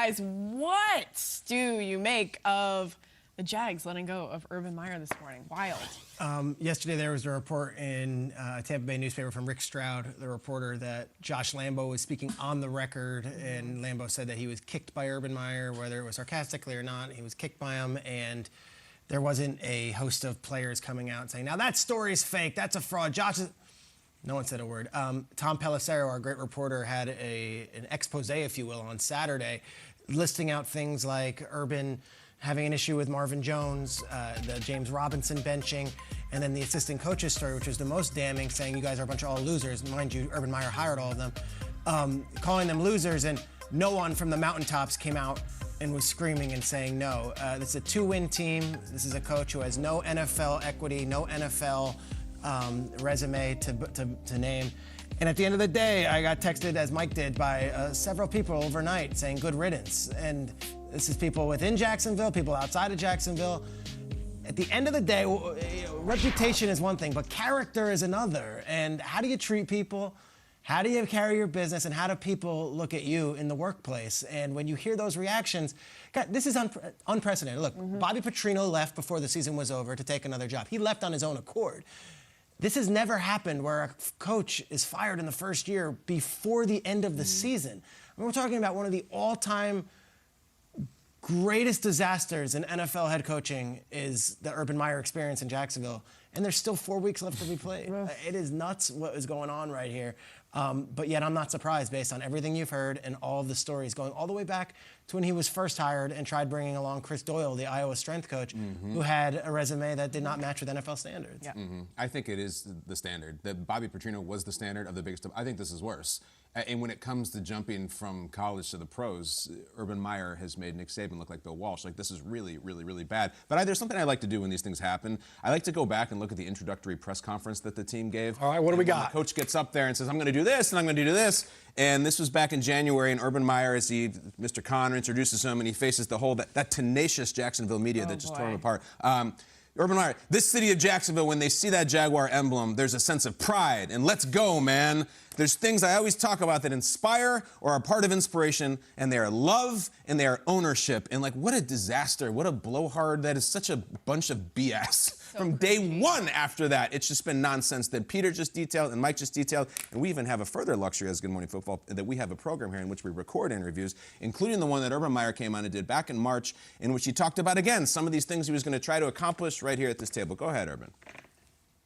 guys, what do you make of the Jags letting go of Urban Meyer this morning? Wild. Yesterday there was a report in a Tampa Bay newspaper from Rick Stroud, the reporter, that Josh Lambo was speaking on the record, and Lambo said that he was kicked by Urban Meyer, whether it was sarcastically or not. He was kicked by him, and there wasn't a host of players coming out saying, now that story's fake, that's a fraud. Josh is... No one said a word. Tom Pelissero, our great reporter, had an expose, if you will, on Saturday, listing out things like Urban having an issue with Marvin Jones, the James Robinson benching, and then the assistant coach's story, which was the most damning, saying you guys are a bunch of all losers. Mind you, Urban Meyer hired all of them, calling them losers, and no one from the mountaintops came out and was screaming and saying no. This is a two-win team. This is a coach who has no NFL equity, no NFL resume to name. And at the end of the day, I got texted, as Mike did, by several people overnight saying good riddance. And this is people within Jacksonville, people outside of Jacksonville. At the end of the day, reputation is one thing, but character is another. And how do you treat people? How do you carry your business? And how do people look at you in the workplace? And when you hear those reactions, God, this is unprecedented. Look, Bobby Petrino left before the season was over to take another job. He left on his own accord. This has never happened where a coach is fired in the first year before the end of the season. I mean, we're talking about one of the all-time greatest disasters in NFL head coaching is the Urban Meyer experience in Jacksonville. And there's still 4 weeks left to be played. It is nuts what is going on right here. But yet I'm not surprised based on everything you've heard and all of the stories going all the way back to when he was first hired and tried bringing along Chris Doyle, the Iowa strength coach, who had a resume that did not match with NFL standards. Yeah. I think it is the standard. That Bobby Petrino was the standard of the biggest. I think this is worse. And when it comes to jumping from college to the pros, Urban Meyer has made Nick Saban look like Bill Walsh. Like, this is really, really, really bad. But there's something I like to do when these things happen. I like to go back and look at the introductory press conference that the team gave. All right, what do we got? The coach gets up there and says, I'm going to do this, and I'm going to do this. And this was back in January, and Urban Meyer, as Mr. Connor introduces him, and he faces the whole, that tenacious Jacksonville media that just tore him apart. Urban Meyer, this city of Jacksonville, when they see that Jaguar emblem, there's a sense of pride, and let's go, man. There's things I always talk about that inspire or are part of inspiration, and they are love and they are ownership. And like, what a disaster, what a blowhard. That is such a bunch of BS. From day one after that, it's just been nonsense that Peter just detailed and Mike just detailed. And we even have a further luxury as Good Morning Football, that we have a program here in which we record interviews, including the one that Urban Meyer came on and did back in March, in which he talked about, again, some of these things he was going to try to accomplish right here at this table. Go ahead, Urban.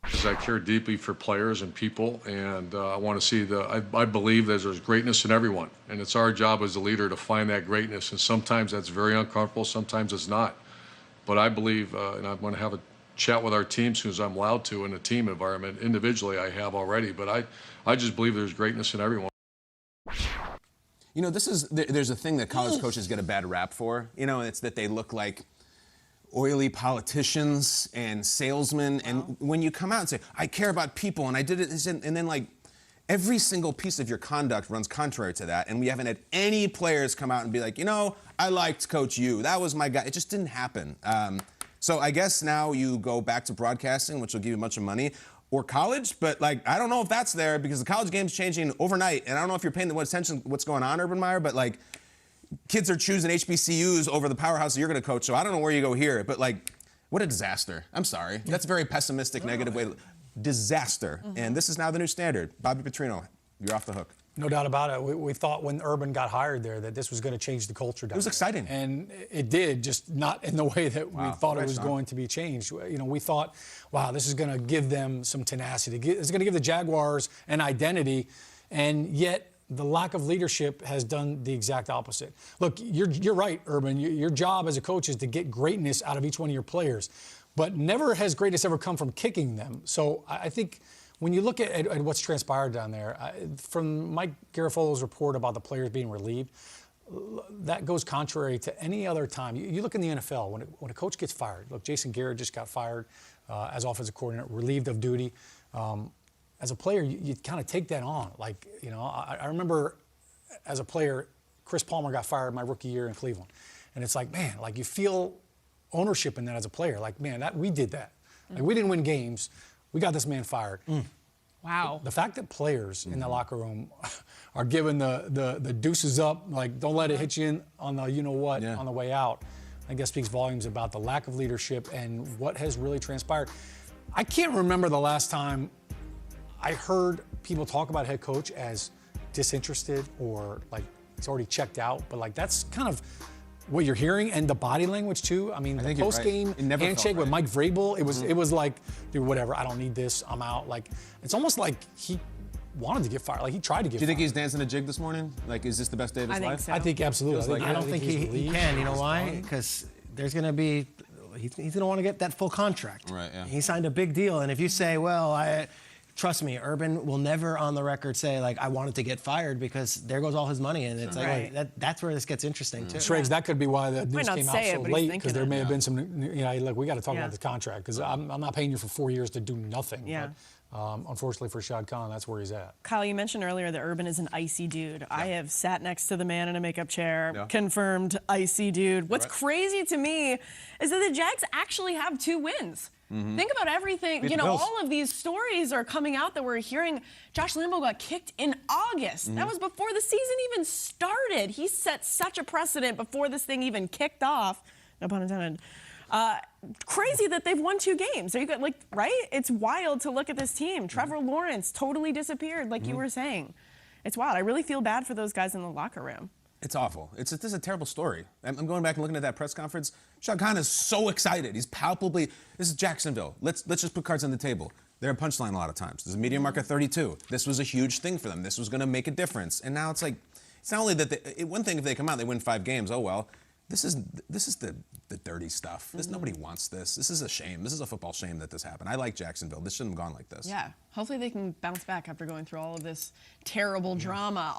Because I care deeply for players and people, and I want to see I believe that there's greatness in everyone, and it's our job as a leader to find that greatness, and sometimes that's very uncomfortable, sometimes it's not. But I believe, and I want to have a chat with our team as soon as I'm allowed to in a team environment. Individually, I have already, but I just believe there's greatness in everyone. You know, there's a thing that college coaches get a bad rap for, you know, and it's that they look like oily politicians and salesmen. And when you come out and say, I care about people and I did it, and then like every single piece of your conduct runs contrary to that. And we haven't had any players come out and be like, you know, I liked Coach U. That was my guy. It just didn't happen. So I guess now you go back to broadcasting, which will give you a bunch of money, or college. But like, I don't know if that's there because the college game's changing overnight. And I don't know if you're paying attention to what's going on, Urban Meyer, but like, kids are choosing HBCUs over the powerhouse that you're going to coach, so I don't know where you go here, but like, what a disaster. I'm sorry. That's a very pessimistic, negative way to... Disaster. And this is now the new standard. Bobby Petrino, you're off the hook. No doubt about it. We thought when Urban got hired there that this was going to change the culture down there. It was exciting. And it did, just not in the way that we thought it was going to be changed. You know, we thought, wow, this is going to give them some tenacity. It's going to give the Jaguars an identity, and yet the lack of leadership has done the exact opposite. Look, you're right, Urban. Your job as a coach is to get greatness out of each one of your players. But never has greatness ever come from kicking them. So I think when you look at what's transpired down there, from Mike Garafolo's report about the players being relieved, that goes contrary to any other time. You look in the NFL, when a coach gets fired. Look, Jason Garrett just got fired as offensive coordinator, relieved of duty. As a player, you kind of take that on. Like, you know, I remember as a player, Chris Palmer got fired my rookie year in Cleveland. And it's like, man, like you feel ownership in that as a player. Like, man, we did that. Like, we didn't win games. We got this man fired. Wow. The fact that players in the locker room are giving the deuces up, like don't let it hit you in on the you-know-what on the way out. I guess speaks volumes about the lack of leadership and what has really transpired. I can't remember the last time I heard people talk about head coach as disinterested or like it's already checked out, but like that's kind of what you're hearing, and the body language too. I mean, the post-game handshake with Mike Vrabel, it was like, dude, whatever, I don't need this, I'm out. Like, it's almost like he wanted to get fired. Like he tried to get fired. Do you think he's dancing a jig this morning? Like, is this the best day of his life? So. I think absolutely. I don't think he can. You know why? Because there's going to be, he's going to want to get that full contract. Right, yeah. He signed a big deal, and if you say, well, trust me, Urban will never on the record say, like, I wanted to get fired because there goes all his money. And it's like, that's where this gets interesting, too. Schrags, that could be why the news came out so late, because there may have been some, look, we got to talk about the contract, because I'm not paying you for 4 years to do nothing. Yeah. But unfortunately for Shad Khan, that's where he's at. Kyle, you mentioned earlier that Urban is an icy dude. I have sat next to the man in a makeup chair, confirmed icy dude. What's crazy to me is that the Jags actually have 2 wins. Think about everything. All of these stories are coming out that we're hearing. Josh Lambo got kicked in August. That was before the season even started. He set such a precedent before this thing even kicked off. No pun intended. Crazy that they've won 2 games. Are you good? Like, right? It's wild to look at this team. Trevor Lawrence totally disappeared, like you were saying. It's wild. I really feel bad for those guys in the locker room. It's awful. This is a terrible story. I'm going back and looking at that press conference. Shad Khan is so excited. He's palpably, this is Jacksonville. Let's just put cards on the table. They're a punchline a lot of times. There's a median mark of 32. This was a huge thing for them. This was going to make a difference. And now it's like, it's not only that, one thing if they come out, they win 5 games, oh well. This is the dirty stuff. Nobody wants this. This is a shame. This is a football shame that this happened. I like Jacksonville. This shouldn't have gone like this. Yeah. Hopefully they can bounce back after going through all of this terrible drama.